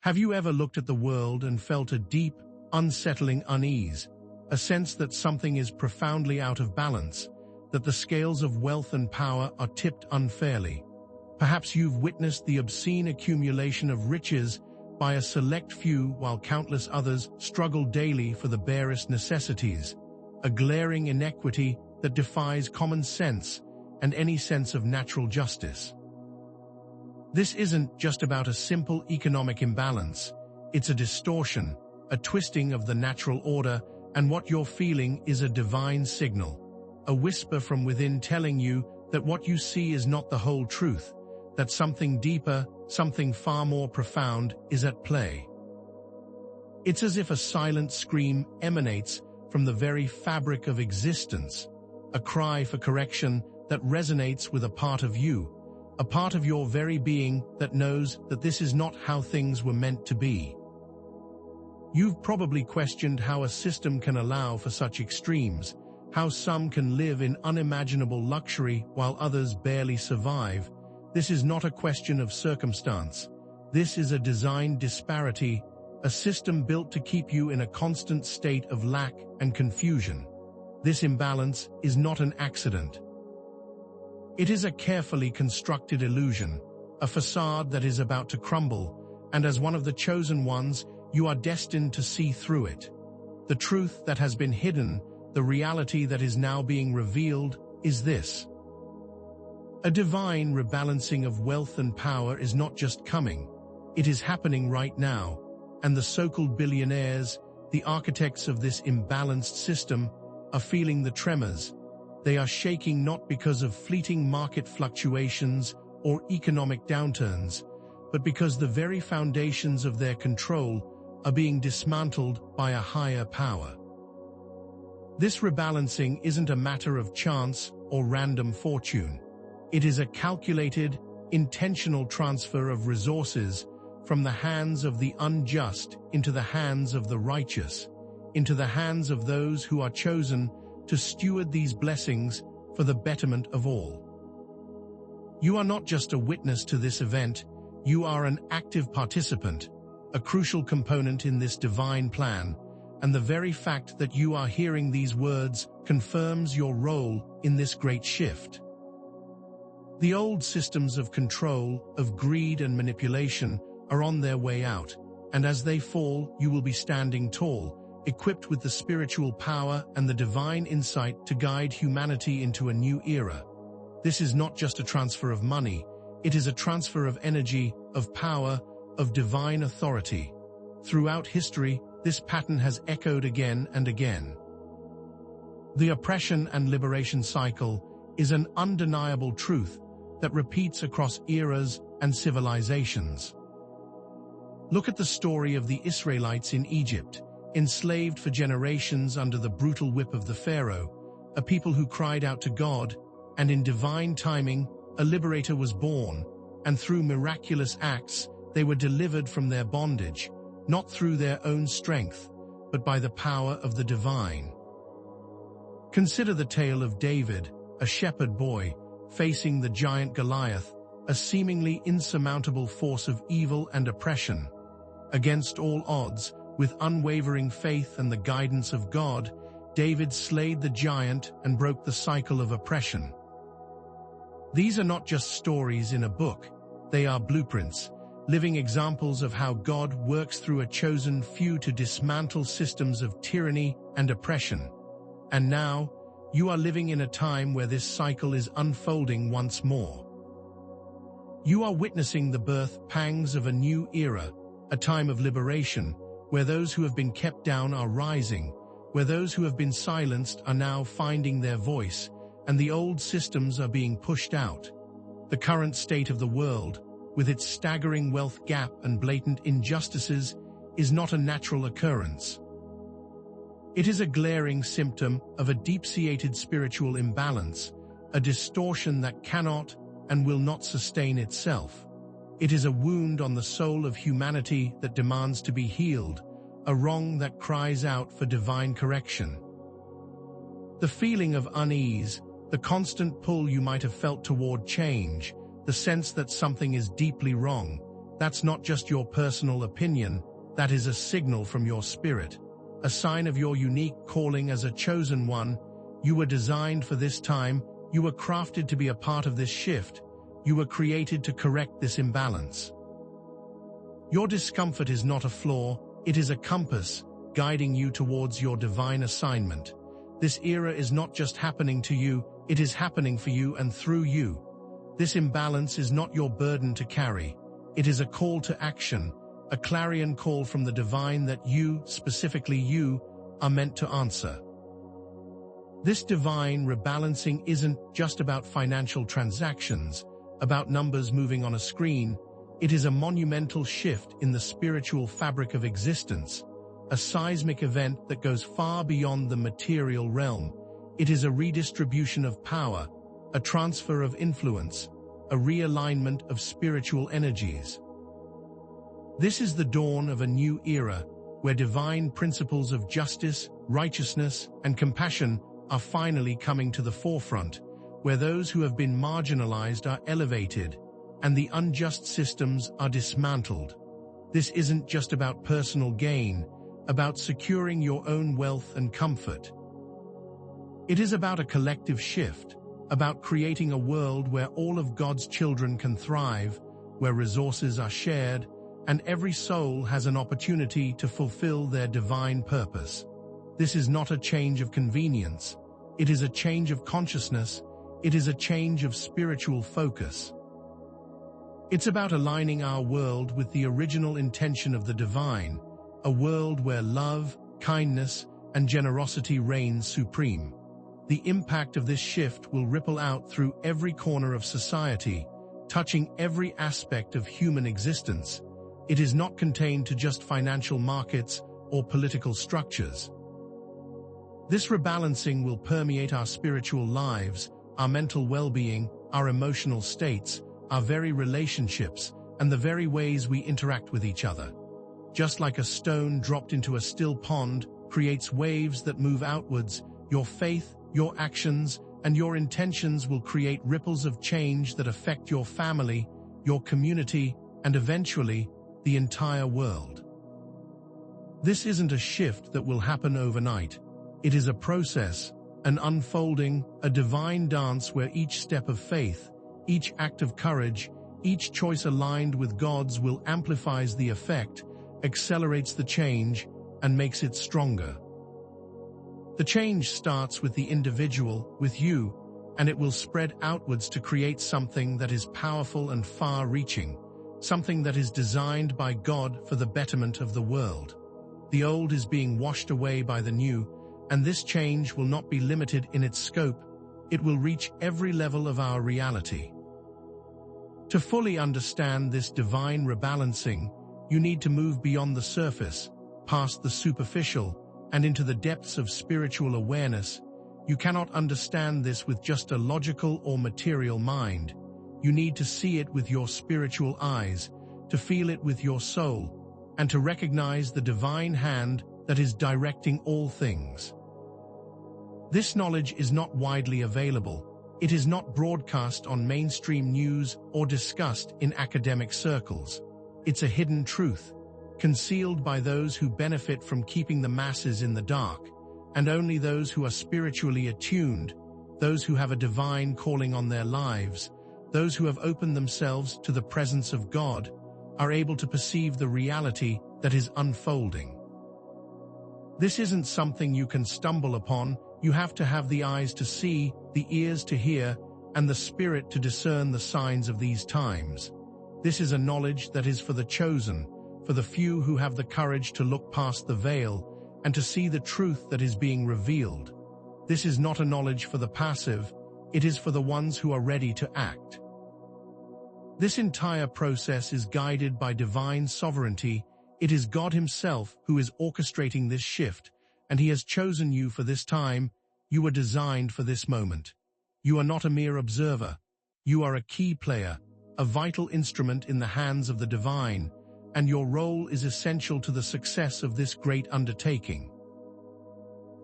Have you ever looked at the world and felt a deep, unsettling unease, a sense that something is profoundly out of balance, that the scales of wealth and power are tipped unfairly? Perhaps you've witnessed the obscene accumulation of riches by a select few while countless others struggle daily for the barest necessities, a glaring inequity that defies common sense and any sense of natural justice. This isn't just about a simple economic imbalance. It's a distortion, a twisting of the natural order, and what you're feeling is a divine signal, a whisper from within telling you that what you see is not the whole truth, that something deeper, something far more profound is at play. It's as if a silent scream emanates from the very fabric of existence, a cry for correction that resonates with a part of you, a part of your very being that knows that this is not how things were meant to be. You've probably questioned how a system can allow for such extremes, how some can live in unimaginable luxury while others barely survive. This is not a question of circumstance. This is a design disparity, a system built to keep you in a constant state of lack and confusion. This imbalance is not an accident. It is a carefully constructed illusion, a facade that is about to crumble, and as one of the chosen ones, you are destined to see through it. The truth that has been hidden, the reality that is now being revealed, is this. A divine rebalancing of wealth and power is not just coming, it is happening right now, and the so-called billionaires, the architects of this imbalanced system, are feeling the tremors. They are shaking not because of fleeting market fluctuations or economic downturns, but because the very foundations of their control are being dismantled by a higher power. This rebalancing isn't a matter of chance or random fortune. It is a calculated, intentional transfer of resources from the hands of the unjust into the hands of the righteous, into the hands of those who are chosen to steward these blessings for the betterment of all. You are not just a witness to this event, you are an active participant, a crucial component in this divine plan, and the very fact that you are hearing these words confirms your role in this great shift. The old systems of control, of greed and manipulation are on their way out, and as they fall, you will be standing tall, equipped with the spiritual power and the divine insight to guide humanity into a new era. This is not just a transfer of money, it is a transfer of energy, of power, of divine authority. Throughout history, this pattern has echoed again and again. The oppression and liberation cycle is an undeniable truth that repeats across eras and civilizations. Look at the story of the Israelites in Egypt, enslaved for generations under the brutal whip of the Pharaoh, a people who cried out to God, and in divine timing, a liberator was born, and through miraculous acts, they were delivered from their bondage, not through their own strength, but by the power of the divine. Consider the tale of David, a shepherd boy, facing the giant Goliath, a seemingly insurmountable force of evil and oppression. Against all odds, with unwavering faith and the guidance of God, David slayed the giant and broke the cycle of oppression. These are not just stories in a book, they are blueprints, living examples of how God works through a chosen few to dismantle systems of tyranny and oppression. And now, you are living in a time where this cycle is unfolding once more. You are witnessing the birth pangs of a new era, a time of liberation, where those who have been kept down are rising, where those who have been silenced are now finding their voice, and the old systems are being pushed out. The current state of the world, with its staggering wealth gap and blatant injustices, is not a natural occurrence. It is a glaring symptom of a deep-seated spiritual imbalance, a distortion that cannot and will not sustain itself. It is a wound on the soul of humanity that demands to be healed, a wrong that cries out for divine correction. The feeling of unease, the constant pull you might have felt toward change, the sense that something is deeply wrong, That's not just your personal opinion, that is a signal from your spirit, a sign of your unique calling as a chosen one. You were designed for this time, you were crafted to be a part of this shift, you were created to correct this imbalance. Your discomfort is not a flaw, it is a compass, guiding you towards your divine assignment. This era is not just happening to you, it is happening for you and through you. This imbalance is not your burden to carry. It is a call to action, a clarion call from the divine that you, specifically you, are meant to answer. This divine rebalancing isn't just about financial transactions, about numbers moving on a screen. It is a monumental shift in the spiritual fabric of existence, a seismic event that goes far beyond the material realm. It is a redistribution of power, a transfer of influence, a realignment of spiritual energies. This is the dawn of a new era, where divine principles of justice, righteousness, and compassion are finally coming to the forefront, where those who have been marginalized are elevated, and the unjust systems are dismantled. This isn't just about personal gain, about securing your own wealth and comfort. It is about a collective shift, about creating a world where all of God's children can thrive, where resources are shared, and every soul has an opportunity to fulfill their divine purpose. This is not a change of convenience. It is a change of consciousness. It is a change of spiritual focus. It's about aligning our world with the original intention of the divine, a world where love, kindness, and generosity reign supreme. The impact of this shift will ripple out through every corner of society, touching every aspect of human existence. It is not contained to just financial markets or political structures. This rebalancing will permeate our spiritual lives, our mental well-being, our emotional states, our very relationships, and the very ways we interact with each other. Just like a stone dropped into a still pond creates waves that move outwards, your faith, your actions, and your intentions will create ripples of change that affect your family, your community, and eventually, the entire world. This isn't a shift that will happen overnight. It is a process, an unfolding, a divine dance where each step of faith, each act of courage, each choice aligned with God's will amplifies the effect, accelerates the change, and makes it stronger. The change starts with the individual, with you, and it will spread outwards to create something that is powerful and far-reaching, something that is designed by God for the betterment of the world. The old is being washed away by the new, and this change will not be limited in its scope. It will reach every level of our reality. To fully understand this divine rebalancing, you need to move beyond the surface, past the superficial, and into the depths of spiritual awareness. You cannot understand this with just a logical or material mind. You need to see it with your spiritual eyes, to feel it with your soul, and to recognize the divine hand that is directing all things. This knowledge is not widely available. It is not broadcast on mainstream news or discussed in academic circles. It's a hidden truth, concealed by those who benefit from keeping the masses in the dark, and only those who are spiritually attuned, those who have a divine calling on their lives, those who have opened themselves to the presence of God, are able to perceive the reality that is unfolding. This isn't something you can stumble upon. You have to have the eyes to see, the ears to hear, and the spirit to discern the signs of these times. This is a knowledge that is for the chosen, for the few who have the courage to look past the veil and to see the truth that is being revealed. This is not a knowledge for the passive, it is for the ones who are ready to act. This entire process is guided by divine sovereignty. It is God Himself who is orchestrating this shift, and He has chosen you for this time. You were designed for this moment. You are not a mere observer. You are a key player, a vital instrument in the hands of the divine, and your role is essential to the success of this great undertaking.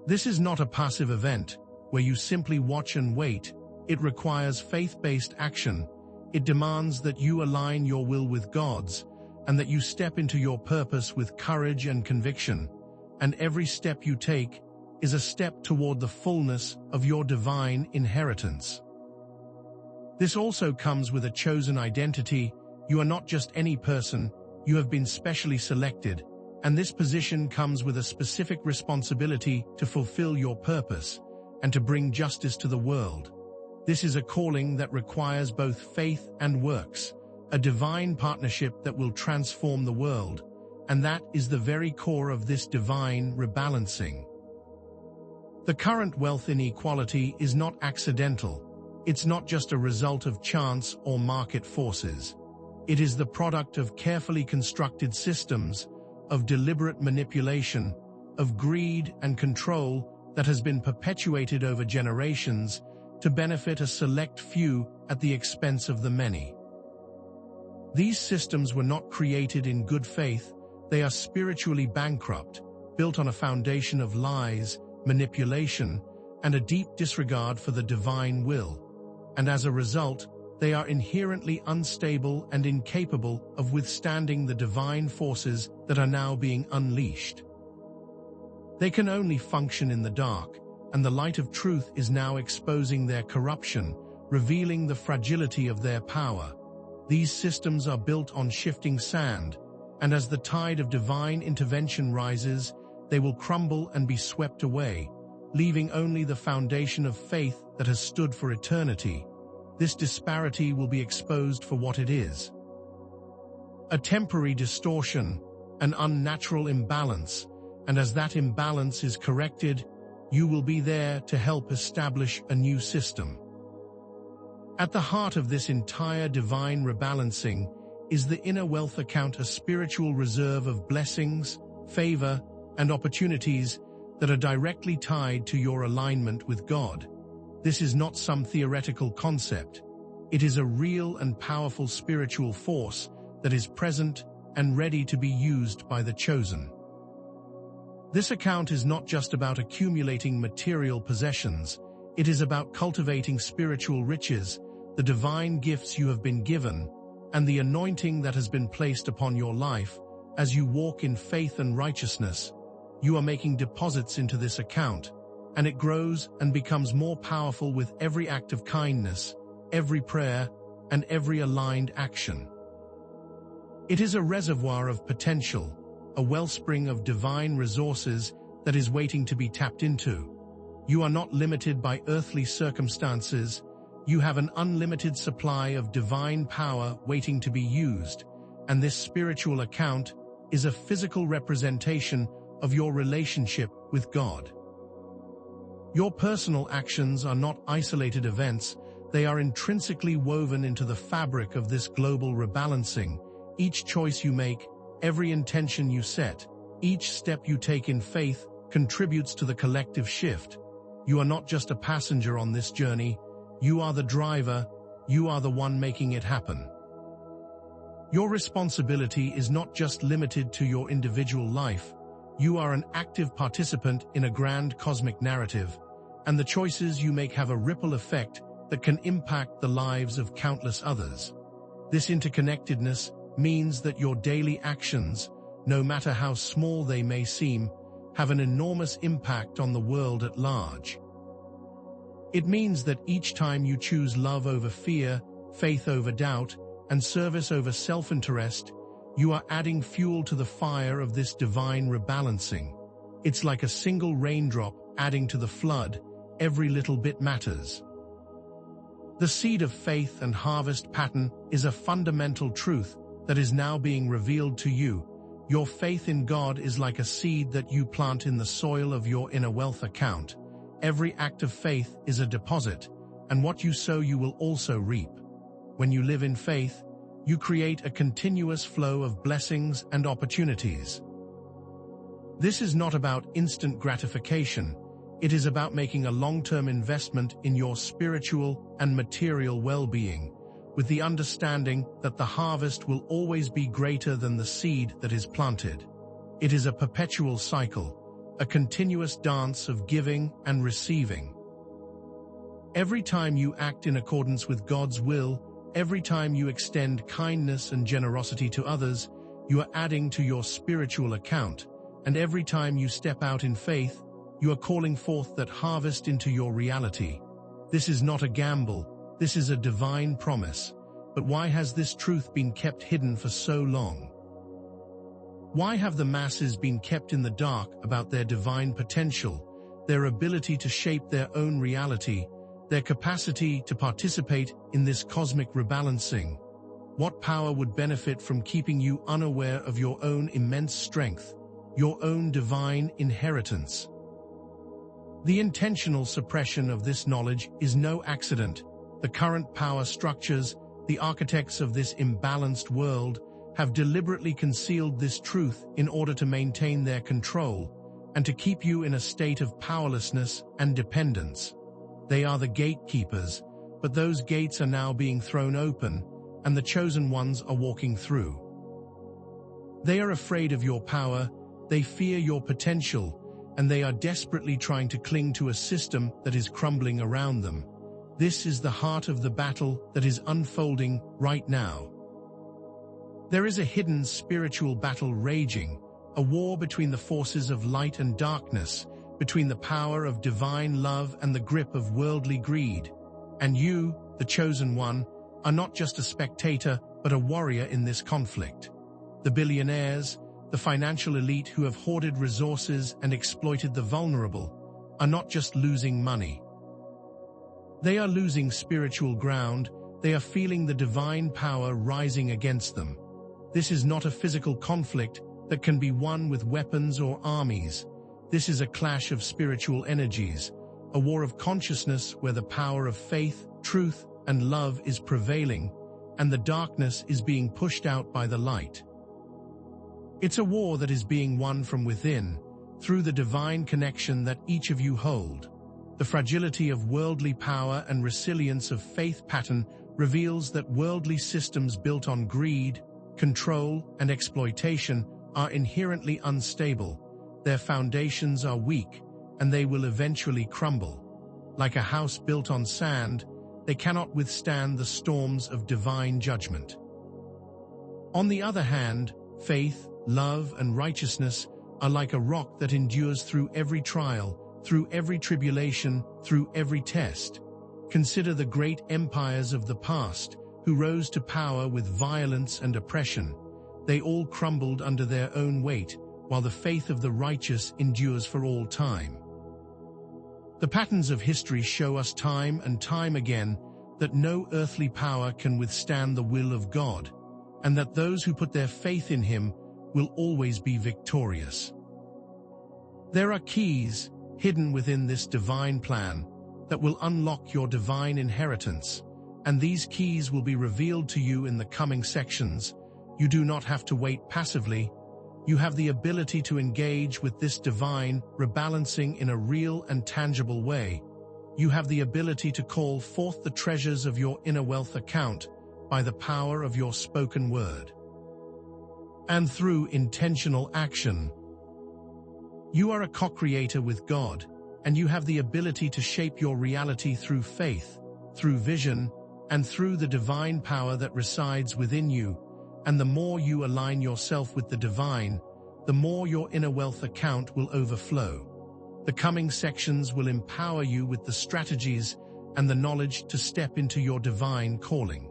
This is not a passive event, where you simply watch and wait. It requires faith-based action. It demands that you align your will with God's, and that you step into your purpose with courage and conviction, and every step you take is a step toward the fullness of your divine inheritance. This also comes with a chosen identity. You are not just any person, you have been specially selected, and this position comes with a specific responsibility to fulfill your purpose and to bring justice to the world. This is a calling that requires both faith and works, a divine partnership that will transform the world, and that is the very core of this divine rebalancing. The current wealth inequality is not accidental. It's not just a result of chance or market forces. It is the product of carefully constructed systems, of deliberate manipulation, of greed and control that has been perpetuated over generations to benefit a select few at the expense of the many. These systems were not created in good faith. They are spiritually bankrupt, built on a foundation of lies, manipulation, and a deep disregard for the divine will. And as a result, they are inherently unstable and incapable of withstanding the divine forces that are now being unleashed. They can only function in the dark, and the light of truth is now exposing their corruption, revealing the fragility of their power. These systems are built on shifting sand, and as the tide of divine intervention rises, they will crumble and be swept away, leaving only the foundation of faith that has stood for eternity. This disparity will be exposed for what it is: a temporary distortion, an unnatural imbalance, and as that imbalance is corrected, you will be there to help establish a new system. At the heart of this entire divine rebalancing is the inner wealth account, a spiritual reserve of blessings, favor, and opportunities that are directly tied to your alignment with God. This is not some theoretical concept. It is a real and powerful spiritual force that is present and ready to be used by the chosen. This account is not just about accumulating material possessions. It is about cultivating spiritual riches, the divine gifts you have been given, and the anointing that has been placed upon your life. As you walk in faith and righteousness, you are making deposits into this account, and it grows and becomes more powerful with every act of kindness, every prayer, and every aligned action. It is a reservoir of potential, a wellspring of divine resources that is waiting to be tapped into. You are not limited by earthly circumstances. You have an unlimited supply of divine power waiting to be used, and this spiritual account is a physical representation of your relationship with God. Your personal actions are not isolated events. They are intrinsically woven into the fabric of this global rebalancing. Each choice you make, every intention you set, each step you take in faith contributes to the collective shift. You are not just a passenger on this journey. You are the driver. You are the one making it happen. Your responsibility is not just limited to your individual life. You are an active participant in a grand cosmic narrative, and the choices you make have a ripple effect that can impact the lives of countless others. This interconnectedness means that your daily actions, no matter how small they may seem, have an enormous impact on the world at large. It means that each time you choose love over fear, faith over doubt, and service over self-interest, you are adding fuel to the fire of this divine rebalancing. It's like a single raindrop adding to the flood. Every little bit matters. The seed of faith and harvest pattern is a fundamental truth that is now being revealed to you. Your faith in God is like a seed that you plant in the soil of your inner wealth account. Every act of faith is a deposit, and what you sow you will also reap. When you live in faith, you create a continuous flow of blessings and opportunities. This is not about instant gratification. It is about making a long-term investment in your spiritual and material well-being, with the understanding that the harvest will always be greater than the seed that is planted. It is a perpetual cycle, a continuous dance of giving and receiving. Every time you act in accordance with God's will, every time you extend kindness and generosity to others, You are adding to your spiritual account, and every time you step out in faith, you are calling forth that harvest into your reality. This is not a gamble, this is a divine promise. But why has this truth been kept hidden for so long? Why have the masses been kept in the dark about their divine potential, their ability to shape their own reality, their capacity to participate in this cosmic rebalancing? What power would benefit from keeping you unaware of your own immense strength, your own divine inheritance? The intentional suppression of this knowledge is no accident. The current power structures, the architects of this imbalanced world, have deliberately concealed this truth in order to maintain their control and to keep you in a state of powerlessness and dependence. They are the gatekeepers, but those gates are now being thrown open, and the chosen ones are walking through. They are afraid of your power, they fear your potential, and they are desperately trying to cling to a system that is crumbling around them. This is the heart of the battle that is unfolding right now. There is a hidden spiritual battle raging, a war between the forces of light and darkness, between the power of divine love and the grip of worldly greed. And you, the chosen one, are not just a spectator, but a warrior in this conflict. The billionaires, the financial elite who have hoarded resources and exploited the vulnerable, are not just losing money. They are losing spiritual ground, they are feeling the divine power rising against them. This is not a physical conflict that can be won with weapons or armies. This is a clash of spiritual energies, a war of consciousness where the power of faith, truth, and love is prevailing, and the darkness is being pushed out by the light. It's a war that is being won from within, through the divine connection that each of you hold. The fragility of worldly power and resilience of faith pattern reveals that worldly systems built on greed, control, and exploitation are inherently unstable. Their foundations are weak, and they will eventually crumble. Like a house built on sand, they cannot withstand the storms of divine judgment. On the other hand, faith, love, and righteousness are like a rock that endures through every trial, through every tribulation, through every test. Consider the great empires of the past, who rose to power with violence and oppression. They all crumbled under their own weight, while the faith of the righteous endures for all time. The patterns of history show us time and time again that no earthly power can withstand the will of God, and that those who put their faith in Him will always be victorious. There are keys hidden within this divine plan that will unlock your divine inheritance, and these keys will be revealed to you in the coming sections. You do not have to wait passively. You have the ability to engage with this divine rebalancing in a real and tangible way. You have the ability to call forth the treasures of your inner wealth account by the power of your spoken word. And through intentional action. You are a co-creator with God, and you have the ability to shape your reality through faith, through vision, and through the divine power that resides within you. And the more you align yourself with the divine, the more your inner wealth account will overflow. The coming sections will empower you with the strategies and the knowledge to step into your divine calling.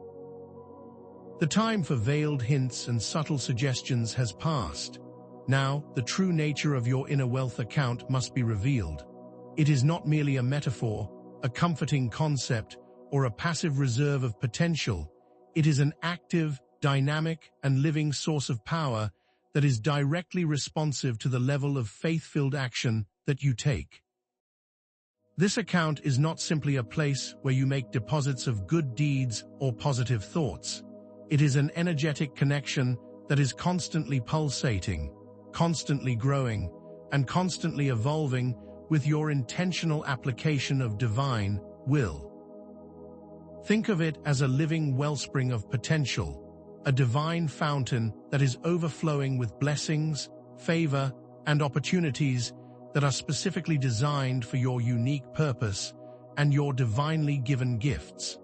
The time for veiled hints and subtle suggestions has passed. Now, the true nature of your inner wealth account must be revealed. It is not merely a metaphor, a comforting concept, or a passive reserve of potential. It is an active, dynamic, and living source of power that is directly responsive to the level of faith-filled action that you take. This account is not simply a place where you make deposits of good deeds or positive thoughts. It is an energetic connection that is constantly pulsating, constantly growing, and constantly evolving with your intentional application of divine will. Think of it as a living wellspring of potential, a divine fountain that is overflowing with blessings, favor, and opportunities that are specifically designed for your unique purpose and your divinely given gifts.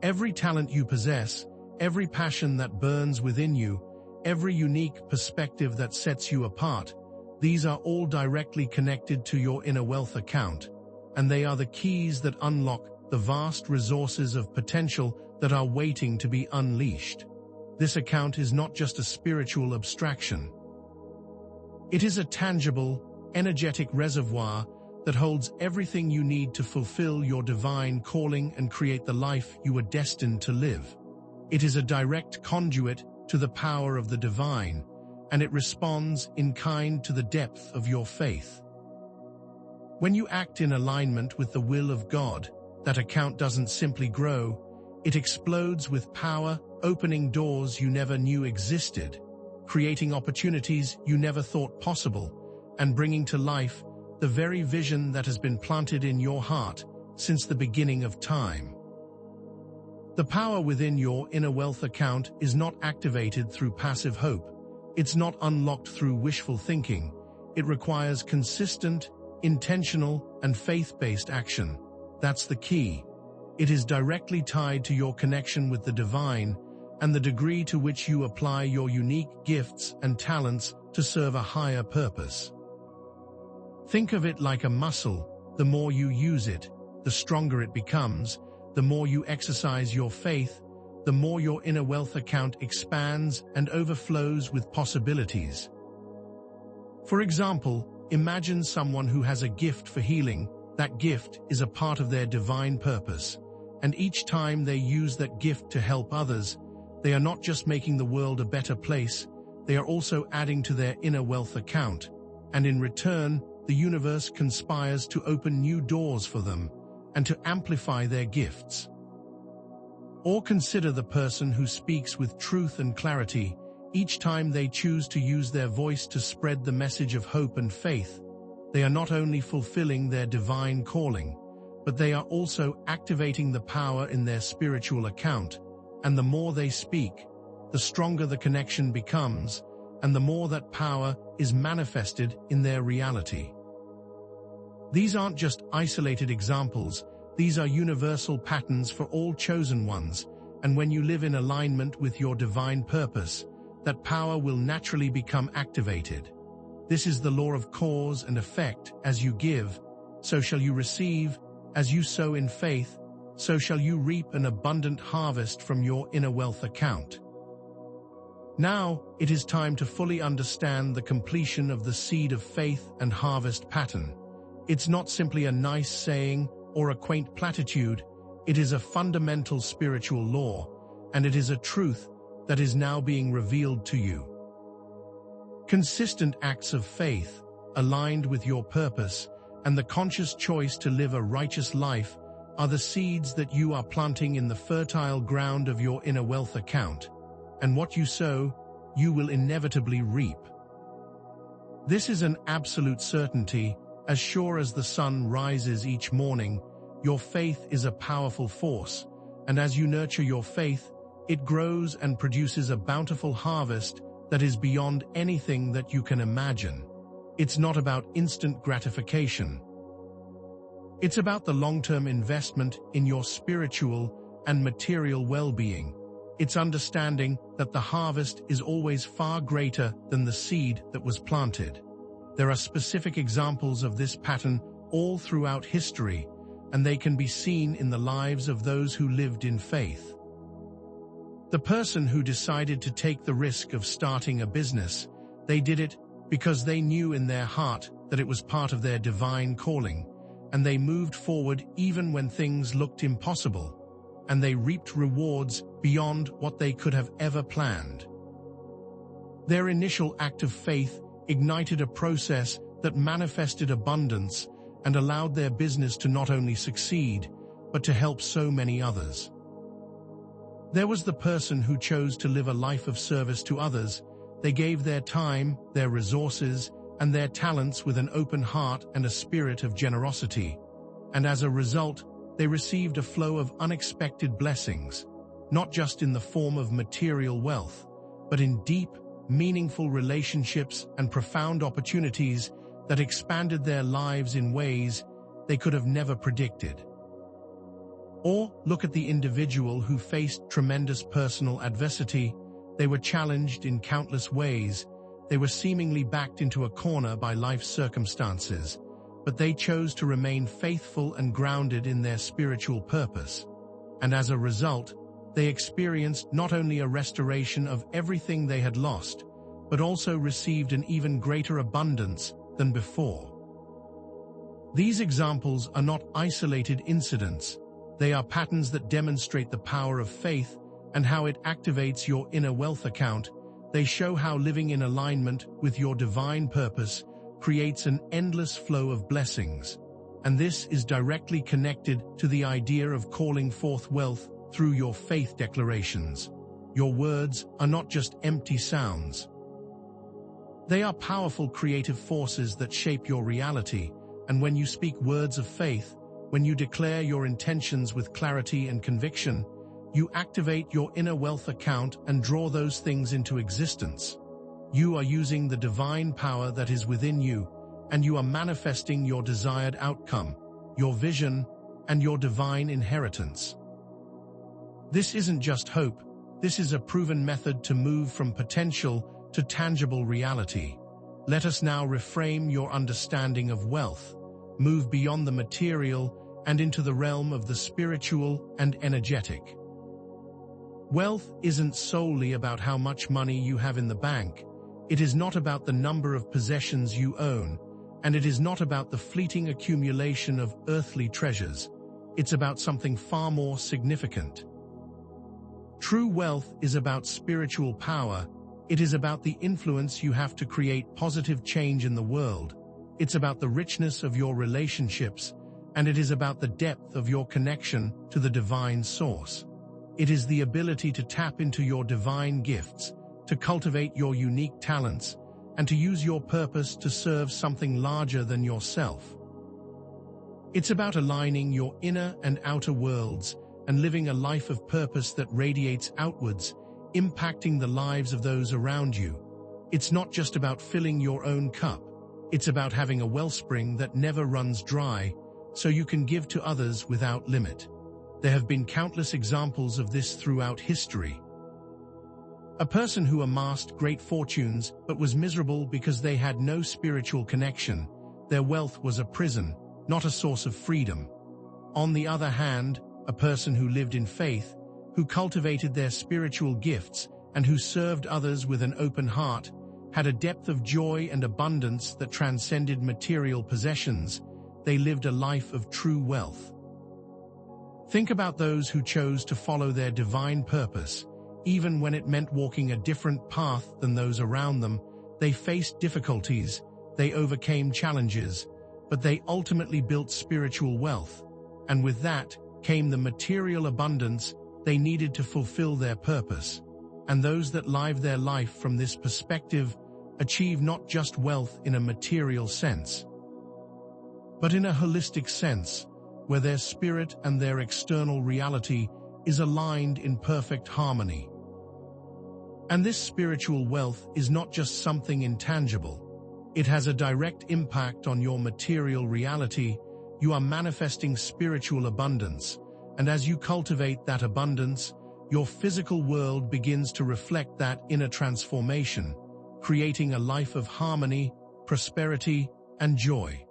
Every talent you possess, every passion that burns within you, every unique perspective that sets you apart. These are all directly connected to your inner wealth account, and they are the keys that unlock the vast resources of potential that are waiting to be unleashed. This account is not just a spiritual abstraction. It is a tangible, energetic reservoir that holds everything you need to fulfill your divine calling and create the life you were destined to live. It is a direct conduit to the power of the divine, and it responds in kind to the depth of your faith. When you act in alignment with the will of God, that account doesn't simply grow, it explodes with power, opening doors you never knew existed, creating opportunities you never thought possible, and bringing to life the very vision that has been planted in your heart since the beginning of time. The power within your inner wealth account is not activated through passive hope. It's not unlocked through wishful thinking. It requires consistent, intentional, and faith-based action. That's the key. It is directly tied to your connection with the divine and the degree to which you apply your unique gifts and talents to serve a higher purpose. Think of it like a muscle. The more you use it, the stronger it becomes. The more you exercise your faith, the more your inner wealth account expands and overflows with possibilities. For example, imagine someone who has a gift for healing. That gift is a part of their divine purpose, and each time they use that gift to help others, they are not just making the world a better place, they are also adding to their inner wealth account, and in return, the universe conspires to open new doors for them and to amplify their gifts. Or consider the person who speaks with truth and clarity. Each time they choose to use their voice to spread the message of hope and faith, they are not only fulfilling their divine calling, but they are also activating the power in their spiritual account. And the more they speak, the stronger the connection becomes, and the more that power is manifested in their reality. These aren't just isolated examples, these are universal patterns for all chosen ones, and when you live in alignment with your divine purpose, that power will naturally become activated. This is the law of cause and effect. As you give, so shall you receive. As you sow in faith, so shall you reap an abundant harvest from your inner wealth account. Now, it is time to fully understand the completion of the seed of faith and harvest pattern. It's not simply a nice saying or a quaint platitude. It is a fundamental spiritual law, and it is a truth that is now being revealed to you. Consistent acts of faith, aligned with your purpose, and the conscious choice to live a righteous life are the seeds that you are planting in the fertile ground of your inner wealth account. And what you sow, you will inevitably reap. This is an absolute certainty. As sure as the sun rises each morning, your faith is a powerful force, and as you nurture your faith, it grows and produces a bountiful harvest that is beyond anything that you can imagine. It's not about instant gratification. It's about the long-term investment in your spiritual and material well-being. It's understanding that the harvest is always far greater than the seed that was planted. There are specific examples of this pattern all throughout history, and they can be seen in the lives of those who lived in faith. The person who decided to take the risk of starting a business, they did it because they knew in their heart that it was part of their divine calling, and they moved forward even when things looked impossible, and they reaped rewards beyond what they could have ever planned. Their initial act of faith ignited a process that manifested abundance and allowed their business to not only succeed, but to help so many others. There was the person who chose to live a life of service to others. They gave their time, their resources, and their talents with an open heart and a spirit of generosity. And as a result, they received a flow of unexpected blessings, not just in the form of material wealth, but in deep, meaningful relationships and profound opportunities that expanded their lives in ways they could have never predicted. Or look at the individual who faced tremendous personal adversity. They were challenged in countless ways. They were seemingly backed into a corner by life's circumstances, but they chose to remain faithful and grounded in their spiritual purpose. And as a result, they experienced not only a restoration of everything they had lost, but also received an even greater abundance than before. These examples are not isolated incidents. They are patterns that demonstrate the power of faith and how it activates your inner wealth account. They show how living in alignment with your divine purpose creates an endless flow of blessings. And this is directly connected to the idea of calling forth wealth through your faith declarations. Your words are not just empty sounds. They are powerful creative forces that shape your reality, and when you speak words of faith, when you declare your intentions with clarity and conviction, you activate your inner wealth account and draw those things into existence. You are using the divine power that is within you, and you are manifesting your desired outcome, your vision, and your divine inheritance. This isn't just hope. This is a proven method to move from potential to tangible reality. Let us now reframe your understanding of wealth, move beyond the material and into the realm of the spiritual and energetic. Wealth isn't solely about how much money you have in the bank. It is not about the number of possessions you own, and it is not about the fleeting accumulation of earthly treasures. It's about something far more significant. True wealth is about spiritual power. It is about the influence you have to create positive change in the world. It's about the richness of your relationships, and it is about the depth of your connection to the divine source. It is the ability to tap into your divine gifts, to cultivate your unique talents, and to use your purpose to serve something larger than yourself. It's about aligning your inner and outer worlds and living a life of purpose that radiates outwards, impacting the lives of those around you. It's not just about filling your own cup. It's about having a wellspring that never runs dry, so you can give to others without limit. There have been countless examples of this throughout history. A person who amassed great fortunes but was miserable because they had no spiritual connection. Their wealth was a prison, not a source of freedom. On the other hand, a person who lived in faith, who cultivated their spiritual gifts, and who served others with an open heart, had a depth of joy and abundance that transcended material possessions. They lived a life of true wealth. Think about those who chose to follow their divine purpose, even when it meant walking a different path than those around them. They faced difficulties, they overcame challenges, but they ultimately built spiritual wealth, and with that came the material abundance they needed to fulfill their purpose. And those that live their life from this perspective achieve not just wealth in a material sense, but in a holistic sense, where their spirit and their external reality is aligned in perfect harmony. And this spiritual wealth is not just something intangible. It has a direct impact on your material reality. You are manifesting spiritual abundance, and as you cultivate that abundance, your physical world begins to reflect that inner transformation, creating a life of harmony, prosperity, and joy.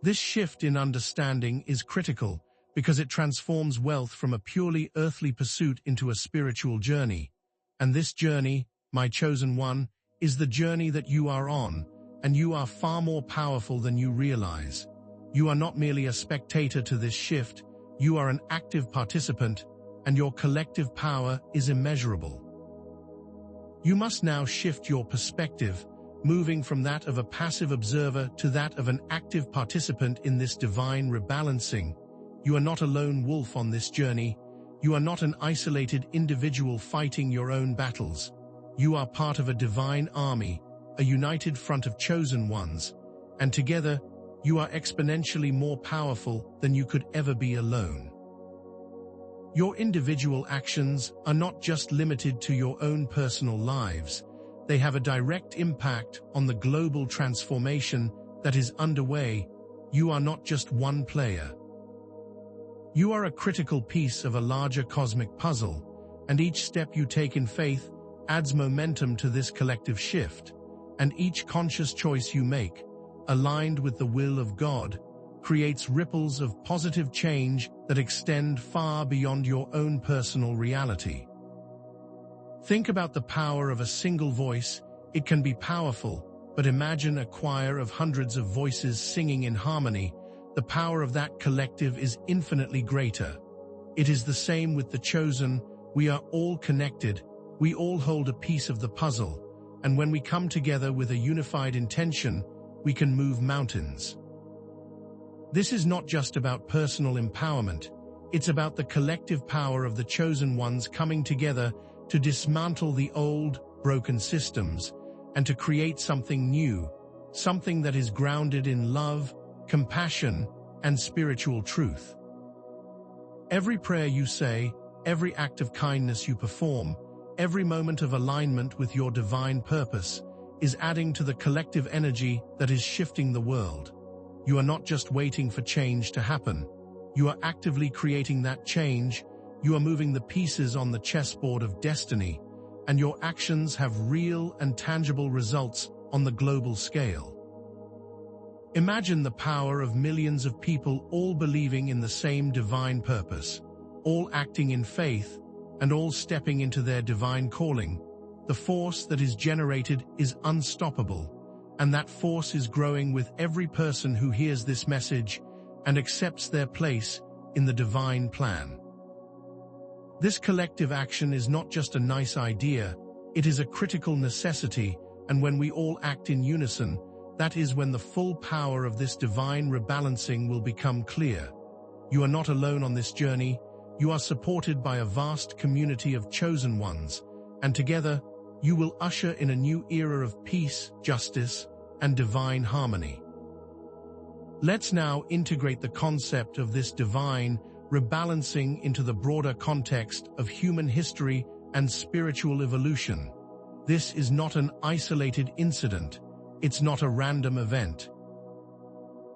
This shift in understanding is critical because it transforms wealth from a purely earthly pursuit into a spiritual journey. And this journey, my chosen one, is the journey that you are on, and you are far more powerful than you realize. You are not merely a spectator to this shift, you are an active participant, and your collective power is immeasurable. You must now shift your perspective, moving from that of a passive observer to that of an active participant in this divine rebalancing. You are not a lone wolf on this journey. You are not an isolated individual fighting your own battles. You are part of a divine army, a united front of chosen ones, and together, you are exponentially more powerful than you could ever be alone. Your individual actions are not just limited to your own personal lives. They have a direct impact on the global transformation that is underway. You are not just one player. You are a critical piece of a larger cosmic puzzle, And each step you take in faith adds momentum to this collective shift. And each conscious choice you make, aligned with the will of God, creates ripples of positive change that extend far beyond your own personal reality. Think about the power of a single voice. It can be powerful, but imagine a choir of hundreds of voices singing in harmony. The power of that collective is infinitely greater. It is the same with the chosen. We are all connected. We all hold a piece of the puzzle. And when we come together with a unified intention, we can move mountains. This is not just about personal empowerment. It's about the collective power of the chosen ones coming together to dismantle the old, broken systems and to create something new, something that is grounded in love, compassion, and spiritual truth. Every prayer you say, every act of kindness you perform, every moment of alignment with your divine purpose is adding to the collective energy that is shifting the world. You are not just waiting for change to happen. You are actively creating that change. You are moving the pieces on the chessboard of destiny, and your actions have real and tangible results on the global scale. Imagine the power of millions of people all believing in the same divine purpose, all acting in faith, and all stepping into their divine calling. The force that is generated is unstoppable, and that force is growing with every person who hears this message and accepts their place in the divine plan. This collective action is not just a nice idea, it is a critical necessity, and when we all act in unison, that is when the full power of this divine rebalancing will become clear. You are not alone on this journey. You are supported by a vast community of chosen ones, and together, you will usher in a new era of peace, justice, and divine harmony. Let's now integrate the concept of this divine rebalancing into the broader context of human history and spiritual evolution. This is not an isolated incident. It's not a random event.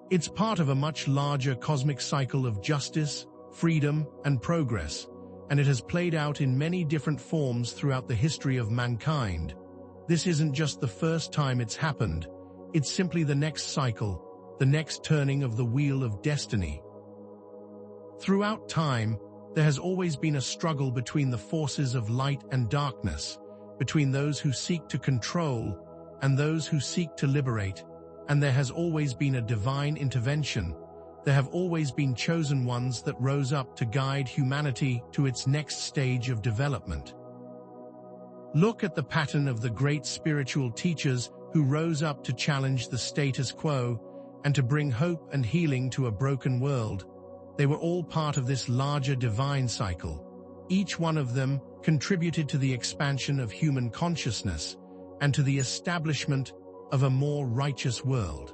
It's part of a much larger cosmic cycle of justice, freedom, and progress, and it has played out in many different forms throughout the history of mankind. This isn't just the first time it's happened. It's simply the next cycle, the next turning of the wheel of destiny. Throughout time, there has always been a struggle between the forces of light and darkness, between those who seek to control and those who seek to liberate, and there has always been a divine intervention. There have always been chosen ones that rose up to guide humanity to its next stage of development. Look at the pattern of the great spiritual teachers who rose up to challenge the status quo and to bring hope and healing to a broken world. They were all part of this larger divine cycle. Each one of them contributed to the expansion of human consciousness and to the establishment of a more righteous world.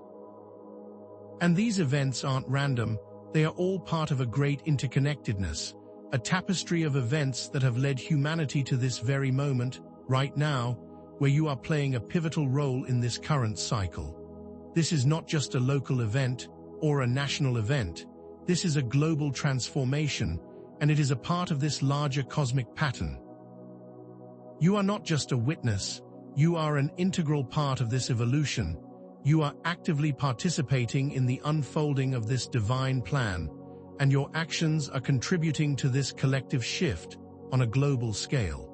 And these events aren't random. They are all part of a great interconnectedness, a tapestry of events that have led humanity to this very moment, right now, where you are playing a pivotal role in this current cycle. This is not just a local event or a national event. This is a global transformation, and it is a part of this larger cosmic pattern. You are not just a witness. You are an integral part of this evolution. You are actively participating in the unfolding of this divine plan, and your actions are contributing to this collective shift on a global scale.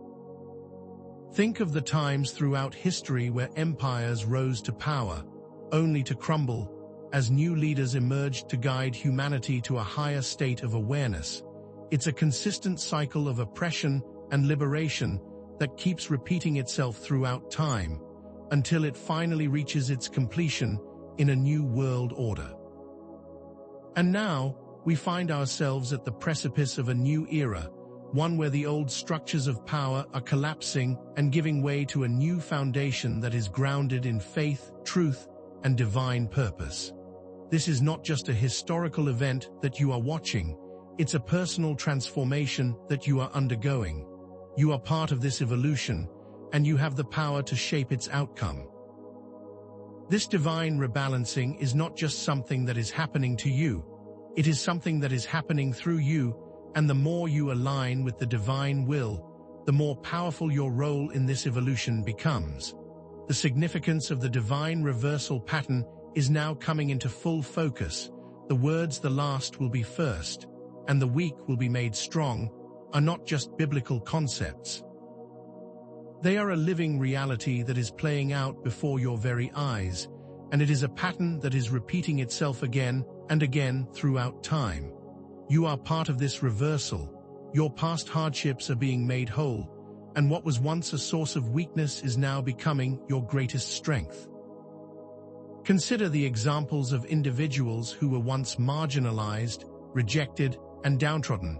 Think of the times throughout history where empires rose to power, only to crumble, as new leaders emerged to guide humanity to a higher state of awareness. It's a consistent cycle of oppression and liberation that keeps repeating itself throughout time, until it finally reaches its completion in a new world order. And now, we find ourselves at the precipice of a new era, one where the old structures of power are collapsing and giving way to a new foundation that is grounded in faith, truth, and divine purpose. This is not just a historical event that you are watching, it's a personal transformation that you are undergoing. You are part of this evolution, and you have the power to shape its outcome. This divine rebalancing is not just something that is happening to you, it is something that is happening through you, and the more you align with the divine will, the more powerful your role in this evolution becomes. The significance of the divine reversal pattern is now coming into full focus. The words "the last will be first" and "the weak will be made strong" are not just biblical concepts. They are a living reality that is playing out before your very eyes, and it is a pattern that is repeating itself again and again throughout time. You are part of this reversal. Your past hardships are being made whole, and what was once a source of weakness is now becoming your greatest strength. Consider the examples of individuals who were once marginalized, rejected, and downtrodden,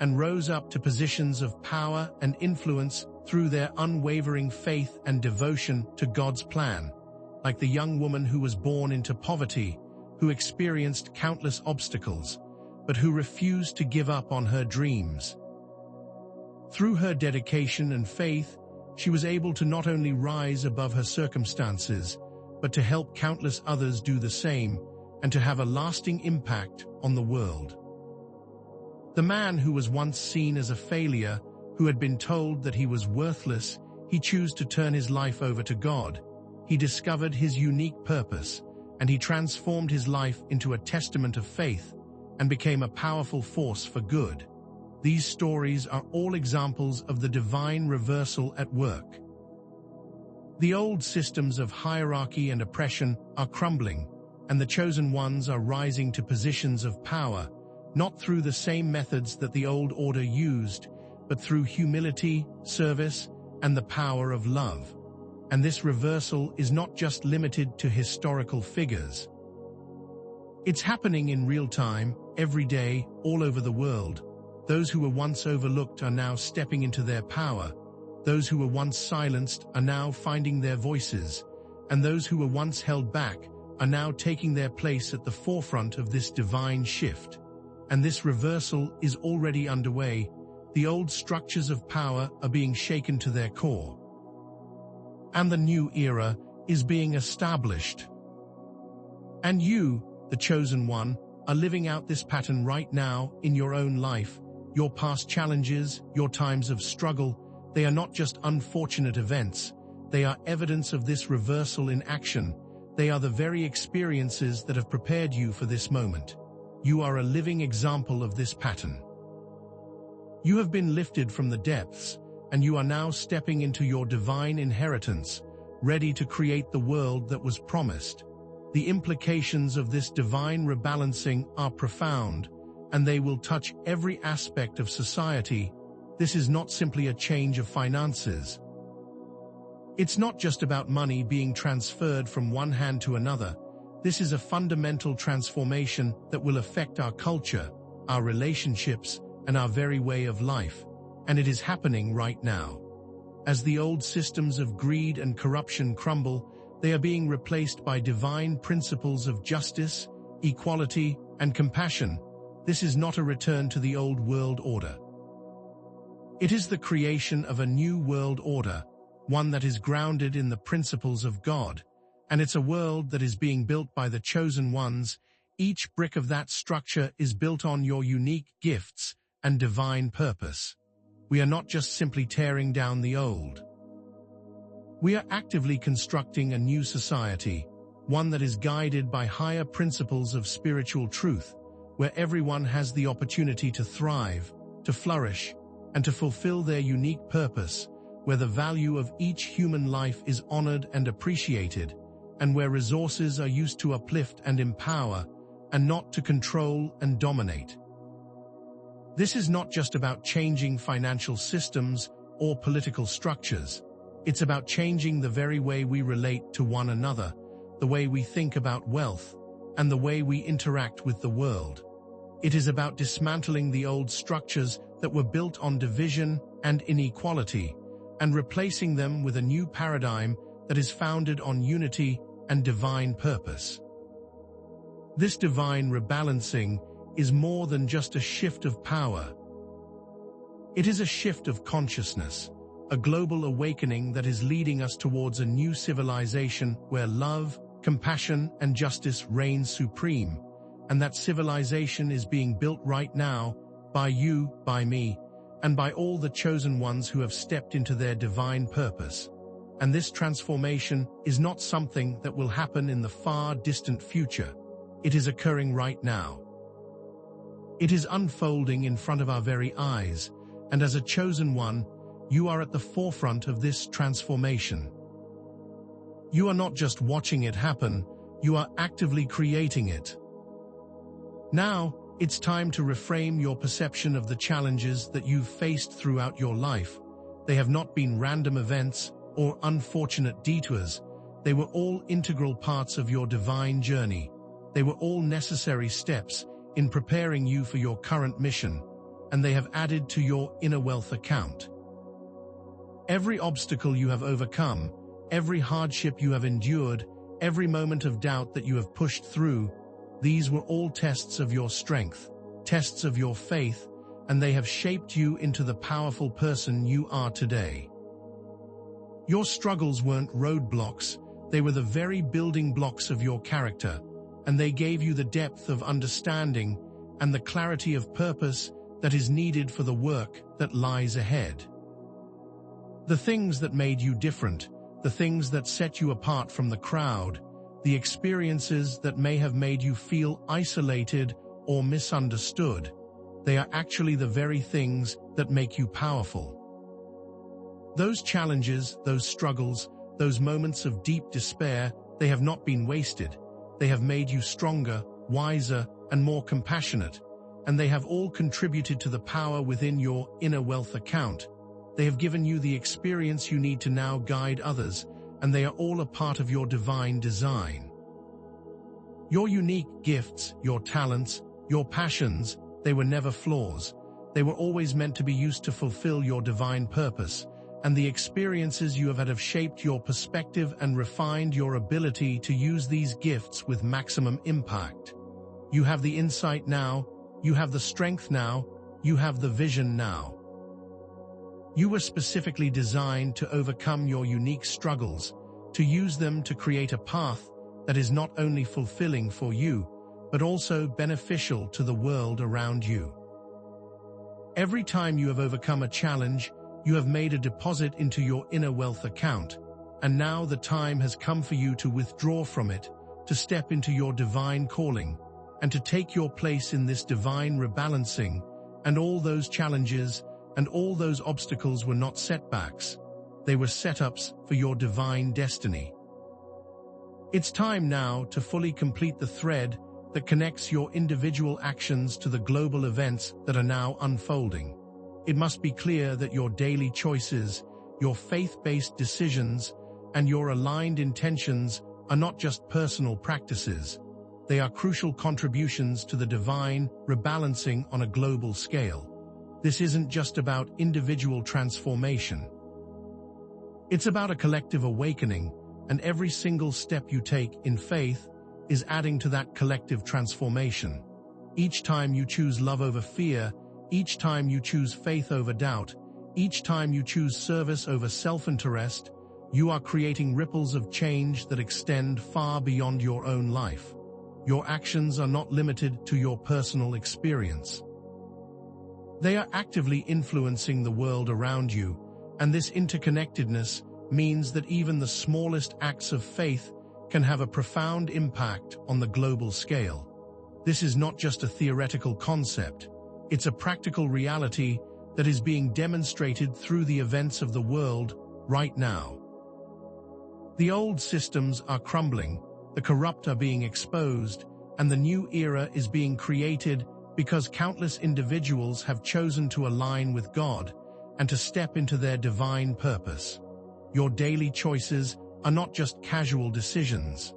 and rose up to positions of power and influence through their unwavering faith and devotion to God's plan, like the young woman who was born into poverty, who experienced countless obstacles, but who refused to give up on her dreams. Through her dedication and faith, she was able to not only rise above her circumstances, but to help countless others do the same and to have a lasting impact on the world. The man who was once seen as a failure, who had been told that he was worthless, he chose to turn his life over to God. He discovered his unique purpose, and he transformed his life into a testament of faith and became a powerful force for good. These stories are all examples of the divine reversal at work. The old systems of hierarchy and oppression are crumbling, and the chosen ones are rising to positions of power, not through the same methods that the old order used, but through humility, service, and the power of love. And this reversal is not just limited to historical figures. It's happening in real time, every day, all over the world. Those who were once overlooked are now stepping into their power. Those who were once silenced are now finding their voices, and those who were once held back are now taking their place at the forefront of this divine shift. And this reversal is already underway. The old structures of power are being shaken to their core, and the new era is being established. And you, the chosen one, are living out this pattern right now in your own life. Your past challenges, your times of struggle, they are not just unfortunate events. They are evidence of this reversal in action. They are the very experiences that have prepared you for this moment. You are a living example of this pattern. You have been lifted from the depths, and you are now stepping into your divine inheritance, ready to create the world that was promised. The implications of this divine rebalancing are profound, and they will touch every aspect of society. This is not simply a change of finances. It's not just about money being transferred from one hand to another. This is a fundamental transformation that will affect our culture, our relationships, and our very way of life, and it is happening right now. As the old systems of greed and corruption crumble, they are being replaced by divine principles of justice, equality, and compassion. This is not a return to the old world order. It is the creation of a new world order, one that is grounded in the principles of God, and it's a world that is being built by the chosen ones. Each brick of that structure is built on your unique gifts and divine purpose. We are not just simply tearing down the old. We are actively constructing a new society, one that is guided by higher principles of spiritual truth, where everyone has the opportunity to thrive, to flourish, and to fulfill their unique purpose, where the value of each human life is honored and appreciated, and where resources are used to uplift and empower, and not to control and dominate. This is not just about changing financial systems or political structures. It's about changing the very way we relate to one another, the way we think about wealth, and the way we interact with the world. It is about dismantling the old structures that were built on division and inequality, and replacing them with a new paradigm that is founded on unity and divine purpose. This divine rebalancing is more than just a shift of power. It is a shift of consciousness, a global awakening that is leading us towards a new civilization where love, compassion, and justice reign supreme, and that civilization is being built right now, by you, by me, and by all the chosen ones who have stepped into their divine purpose. And this transformation is not something that will happen in the far distant future. It is occurring right now. It is unfolding in front of our very eyes, and as a chosen one, you are at the forefront of this transformation. You are not just watching it happen, you are actively creating it. Now, it's time to reframe your perception of the challenges that you've faced throughout your life. They have not been random events or unfortunate detours. They were all integral parts of your divine journey. They were all necessary steps in preparing you for your current mission, and they have added to your inner wealth account. Every obstacle you have overcome, every hardship you have endured, every moment of doubt that you have pushed through, these were all tests of your strength, tests of your faith, and they have shaped you into the powerful person you are today. Your struggles weren't roadblocks, they were the very building blocks of your character, and they gave you the depth of understanding and the clarity of purpose that is needed for the work that lies ahead. The things that made you different, the things that set you apart from the crowd, the experiences that may have made you feel isolated or misunderstood, they are actually the very things that make you powerful. Those challenges, those struggles, those moments of deep despair, they have not been wasted. They have made you stronger, wiser, and more compassionate, and they have all contributed to the power within your inner wealth account. They have given you the experience you need to now guide others, and they are all a part of your divine design. Your unique gifts, your talents, your passions, they were never flaws. They were always meant to be used to fulfill your divine purpose, and the experiences you have had have shaped your perspective and refined your ability to use these gifts with maximum impact. You have the insight now, you have the strength now, you have the vision now. You were specifically designed to overcome your unique struggles, to use them to create a path that is not only fulfilling for you, but also beneficial to the world around you. Every time you have overcome a challenge, you have made a deposit into your inner wealth account, and now the time has come for you to withdraw from it, to step into your divine calling, and to take your place in this divine rebalancing. And all those challenges and all those obstacles were not setbacks. They were setups for your divine destiny. It's time now to fully complete the thread that connects your individual actions to the global events that are now unfolding. It must be clear that your daily choices, your faith-based decisions, and your aligned intentions are not just personal practices. They are crucial contributions to the divine rebalancing on a global scale. This isn't just about individual transformation. It's about a collective awakening, and every single step you take in faith is adding to that collective transformation. Each time you choose love over fear, each time you choose faith over doubt, each time you choose service over self-interest, you are creating ripples of change that extend far beyond your own life. Your actions are not limited to your personal experience. They are actively influencing the world around you, and this interconnectedness means that even the smallest acts of faith can have a profound impact on the global scale. This is not just a theoretical concept. It's a practical reality that is being demonstrated through the events of the world right now. The old systems are crumbling, the corrupt are being exposed, and the new era is being created because countless individuals have chosen to align with God and to step into their divine purpose. Your daily choices are not just casual decisions.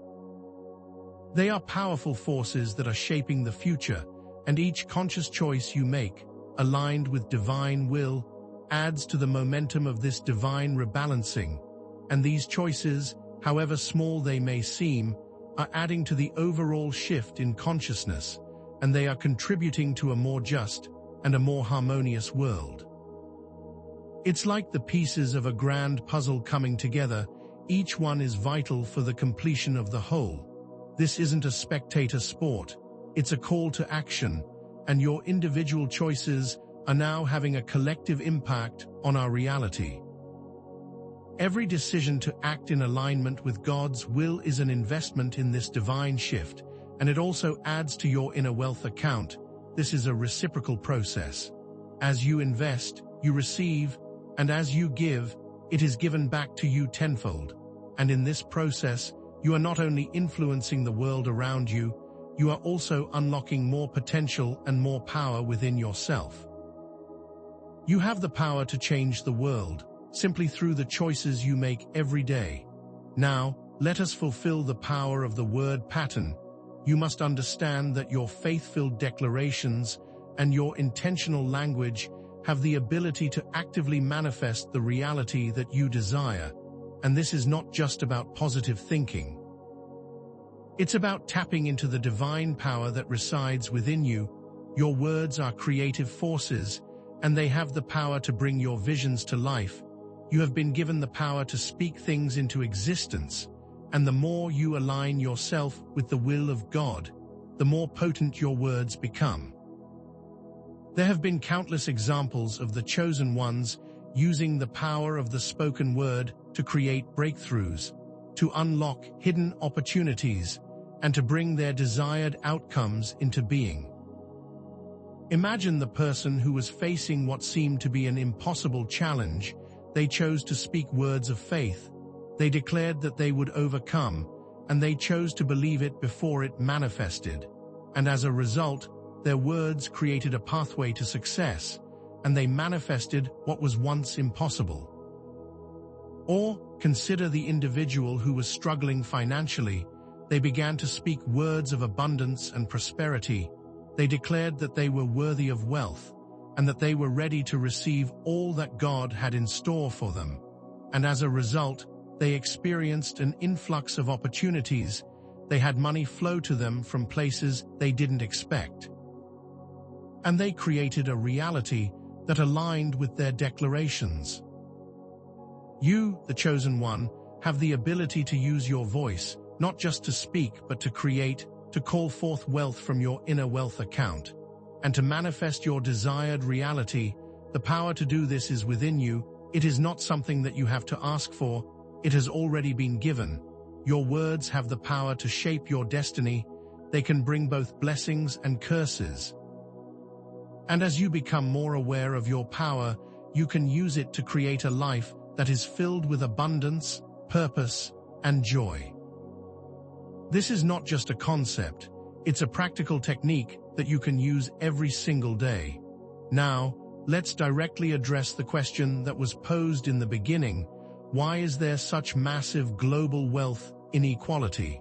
They are powerful forces that are shaping the future, and each conscious choice you make, aligned with divine will, adds to the momentum of this divine rebalancing. And these choices, however small they may seem, are adding to the overall shift in consciousness, and they are contributing to a more just and a more harmonious world. It's like the pieces of a grand puzzle coming together. Each one is vital for the completion of the whole. This isn't a spectator sport. It's a call to action, and your individual choices are now having a collective impact on our reality. Every decision to act in alignment with God's will is an investment in this divine shift, and it also adds to your inner wealth account. This is a reciprocal process. As you invest, you receive, and as you give, it is given back to you tenfold. And in this process, you are not only influencing the world around you, you are also unlocking more potential and more power within yourself. You have the power to change the world, simply through the choices you make every day. Now, let us fulfill the power of the word pattern. You must understand that your faith-filled declarations and your intentional language have the ability to actively manifest the reality that you desire. And this is not just about positive thinking. It's about tapping into the divine power that resides within you. Your words are creative forces, and they have the power to bring your visions to life. You have been given the power to speak things into existence, and the more you align yourself with the will of God, the more potent your words become. There have been countless examples of the chosen ones using the power of the spoken word to create breakthroughs, to unlock hidden opportunities, and to bring their desired outcomes into being. Imagine the person who was facing what seemed to be an impossible challenge. They chose to speak words of faith. They declared that they would overcome, and they chose to believe it before it manifested. And as a result, their words created a pathway to success, and they manifested what was once impossible. Or consider the individual who was struggling financially. They began to speak words of abundance and prosperity. They declared that they were worthy of wealth, and that they were ready to receive all that God had in store for them. And as a result, they experienced an influx of opportunities. They had money flow to them from places they didn't expect. And they created a reality that aligned with their declarations. You, the chosen one, have the ability to use your voice, not just to speak but to create, to call forth wealth from your inner wealth account, and to manifest your desired reality. The power to do this is within you. It is not something that you have to ask for. It has already been given. Your words have the power to shape your destiny. They can bring both blessings and curses. And as you become more aware of your power, you can use it to create a life that is filled with abundance, purpose, and joy. This is not just a concept, it's a practical technique that you can use every single day. Now, let's directly address the question that was posed in the beginning: why is there such massive global wealth inequality?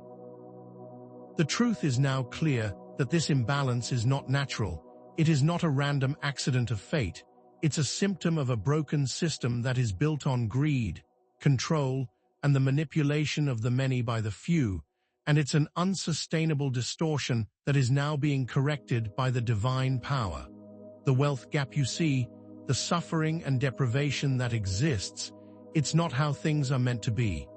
The truth is now clear that this imbalance is not natural. It is not a random accident of fate. It's a symptom of a broken system that is built on greed, control, and the manipulation of the many by the few, and it's an unsustainable distortion that is now being corrected by the divine power. The wealth gap you see, the suffering and deprivation that exists, it's not how things are meant to be.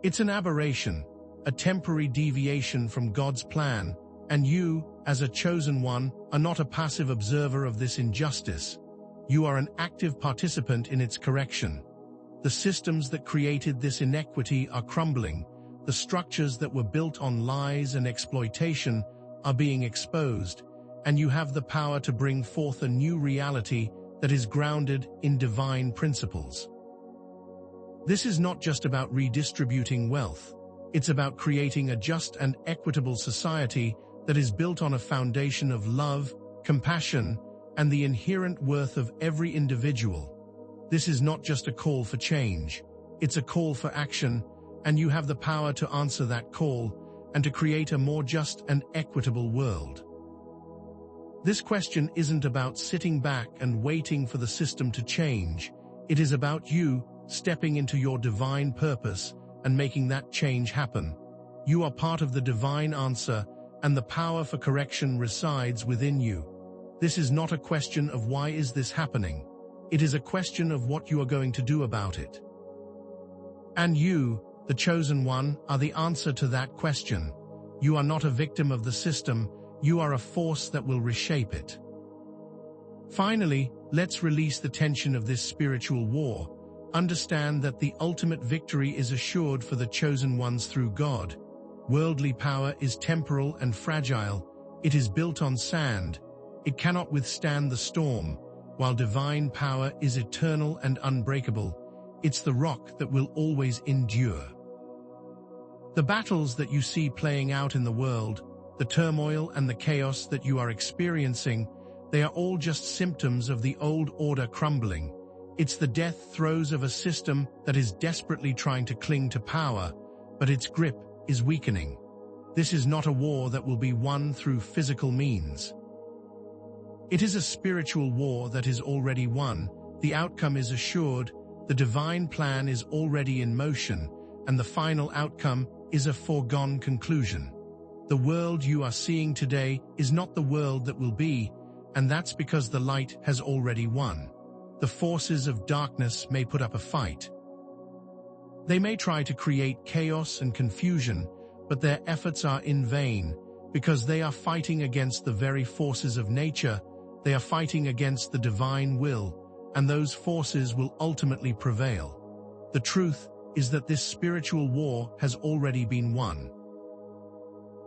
It's an aberration, a temporary deviation from God's plan, and you, as a chosen one, are not a passive observer of this injustice. You are an active participant in its correction. The systems that created this inequity are crumbling. The structures that were built on lies and exploitation are being exposed, and you have the power to bring forth a new reality that is grounded in divine principles. This is not just about redistributing wealth. It's about creating a just and equitable society that is built on a foundation of love, compassion, and the inherent worth of every individual. This is not just a call for change. It's a call for action, and you have the power to answer that call and to create a more just and equitable world. This question isn't about sitting back and waiting for the system to change. It is about you stepping into your divine purpose and making that change happen. You are part of the divine answer, and the power for correction resides within you. This is not a question of why is this happening. It is a question of what you are going to do about it. And you, the chosen one, are the answer to that question. You are not a victim of the system. You are a force that will reshape it. Finally, let's release the tension of this spiritual war. Understand that the ultimate victory is assured for the chosen ones through God. Worldly power is temporal and fragile. It is built on sand. It cannot withstand the storm, while divine power is eternal and unbreakable. It's the rock that will always endure. The battles that you see playing out in the world, the turmoil and the chaos that you are experiencing, they are all just symptoms of the old order crumbling. It's the death throes of a system that is desperately trying to cling to power, but its grip is weakening. This is not a war that will be won through physical means. It is a spiritual war that is already won. The outcome is assured, the divine plan is already in motion, and the final outcome is a foregone conclusion. The world you are seeing today is not the world that will be, and that's because the light has already won. The forces of darkness may put up a fight. They may try to create chaos and confusion, but their efforts are in vain, because they are fighting against the very forces of nature. They are fighting against the divine will, and those forces will ultimately prevail. The truth is that this spiritual war has already been won.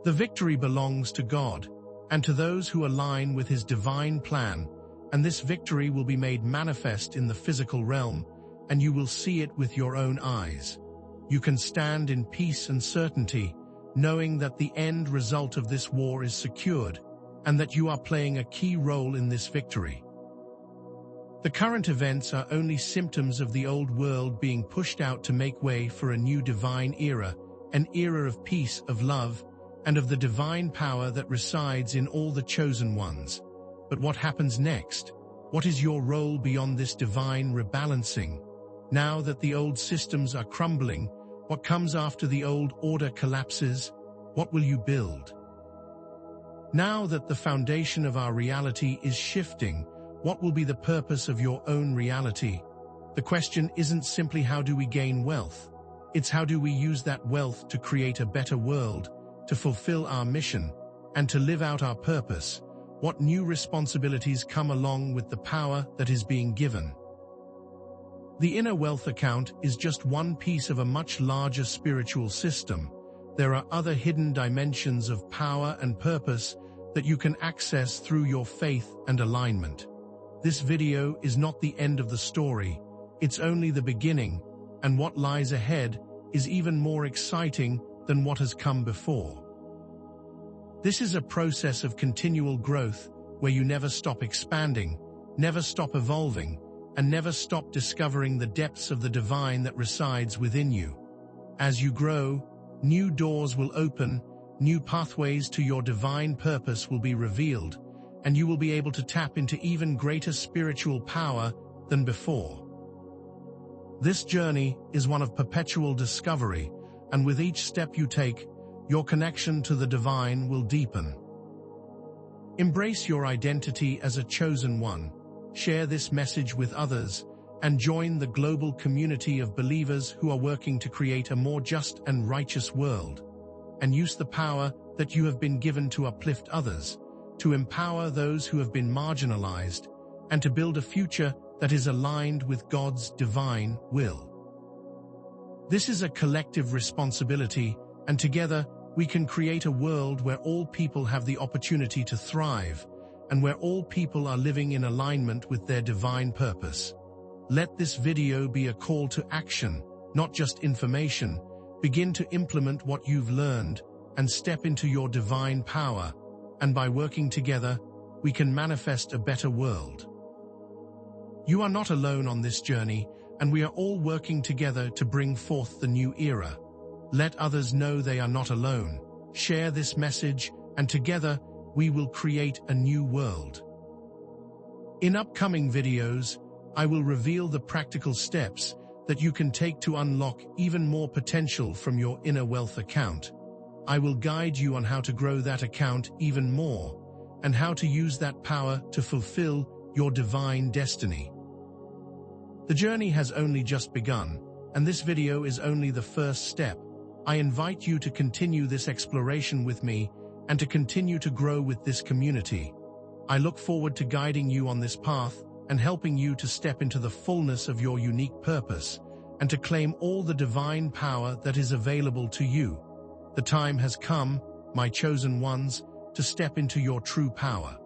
The victory belongs to God, and to those who align with His divine plan, and this victory will be made manifest in the physical realm, and you will see it with your own eyes. You can stand in peace and certainty, knowing that the end result of this war is secured, and that you are playing a key role in this victory. The current events are only symptoms of the old world being pushed out to make way for a new divine era, an era of peace, of love, and of the divine power that resides in all the chosen ones. But what happens next? What is your role beyond this divine rebalancing? Now that the old systems are crumbling, what comes after the old order collapses? What will you build? Now that the foundation of our reality is shifting, what will be the purpose of your own reality? The question isn't simply how do we gain wealth? It's how do we use that wealth to create a better world, to fulfill our mission, and to live out our purpose. What new responsibilities come along with the power that is being given? The inner wealth account is just one piece of a much larger spiritual system. There are other hidden dimensions of power and purpose that you can access through your faith and alignment. This video is not the end of the story. It's only the beginning, and what lies ahead is even more exciting than what has come before. This is a process of continual growth where you never stop expanding, never stop evolving, and never stop discovering the depths of the divine that resides within you. As you grow, new doors will open, new pathways to your divine purpose will be revealed, and you will be able to tap into even greater spiritual power than before. This journey is one of perpetual discovery, and with each step you take, your connection to the divine will deepen. Embrace your identity as a chosen one, share this message with others, and join the global community of believers who are working to create a more just and righteous world. And use the power that you have been given to uplift others, to empower those who have been marginalized, and to build a future that is aligned with God's divine will. This is a collective responsibility, and together we can create a world where all people have the opportunity to thrive, and where all people are living in alignment with their divine purpose. Let this video be a call to action, not just information. Begin to implement what you've learned and step into your divine power, and by working together, we can manifest a better world. You are not alone on this journey, and we are all working together to bring forth the new era. Let others know they are not alone. Share this message, and together we will create a new world. In upcoming videos, I will reveal the practical steps that you can take to unlock even more potential from your inner wealth account. I will guide you on how to grow that account even more, and how to use that power to fulfill your divine destiny. The journey has only just begun, and this video is only the first step. I invite you to continue this exploration with me and to continue to grow with this community. I look forward to guiding you on this path and helping you to step into the fullness of your unique purpose and to claim all the divine power that is available to you. The time has come, my chosen ones, to step into your true power.